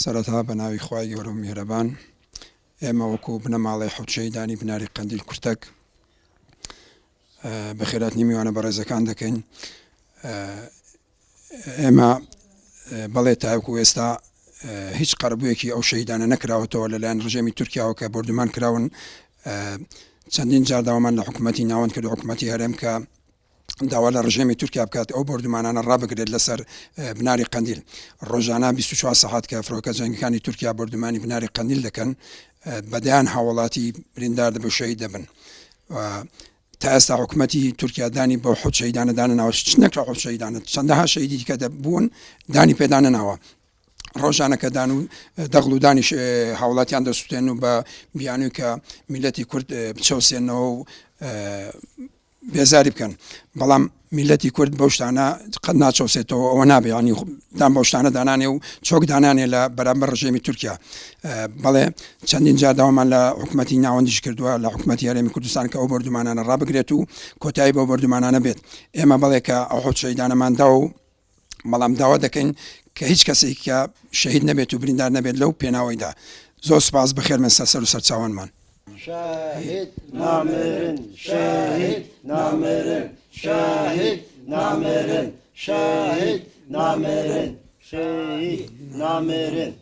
سەرەتا بە ناوی خوای گەورە و میهرەبان ئێمە وەکو بنەماڵەی حەوت شەهیدانی بناری قەندیل کورتەک بە خێراتنی میوانە بە ڕێزەکان دەکەین. ئێمە بەڵێ تاوەکو ئێستا هیچ قەرەبوویەکی ئەو شەهیدانە نەکراوەتەوە لەلایەن ڕژێمی تورکیاوە کە بردومان کراون. چەندین جار داوامان لە حکوومەتی ناوەند کرد، حکوومەتی هەرێم کە داوا لە ڕژێمی تورکیا بکات ئەو بردومانانە ڕابگرێت لەسەر بناری قەندیل. ڕۆژانە 24 سەعات کە فڕۆکە جەنگەکانی تورکیا بردومانی بناری قەندیل دەکەن، بەدەیان هاوڵاتی بریندار دەبن و شەهید دەبن. تا ئێستا حکوومەتی تورکیا دانی بۆ حەوت شەهیدانە دانەناوە، چ نەکرا حەوت شەهیدانە، چەندەها شەهیدی کە دەبوون دانی پێدانەناوە. ڕۆژانە کە دان و دەغڵ و دانیش هاوڵاتیان دەسووتێن و بە بیانووی کە میلەتی کورد بچەوسێنەوە و بێزاری بکەن، بەڵام میلەتی کورد بەو شتانە قەت ناچەوسێتەوە، ئەوە نابێ، ینی دام بەو شتانە دانانێ و چۆک دانانێ لە بەرامبەر ڕژێمی تورکیا. بەڵێ چەندین جار داوامان لە حکوومەتی ناوەندیش کردووە، لە حکوومەتی هەرێمی کوردستان کە ئەو بردومانانە ڕابگرێت و کۆتایی بەو بردومانانە بێت. ئێمە بەڵێ کە ئەو حەوت شەهیدانەمان داوە و بەڵام داوا دەکەین کە هیچ کەسێک کە شەهید نەبێت و بریندار نەبێت لەو پێناوەیدا. زۆر سپاس، بەخێر مێنسە سەر و سەرچاوانمان. شاهد نامرن، شاهد نامرن، شاهد نامرن، شاهد نامرن، شاهد نامرن.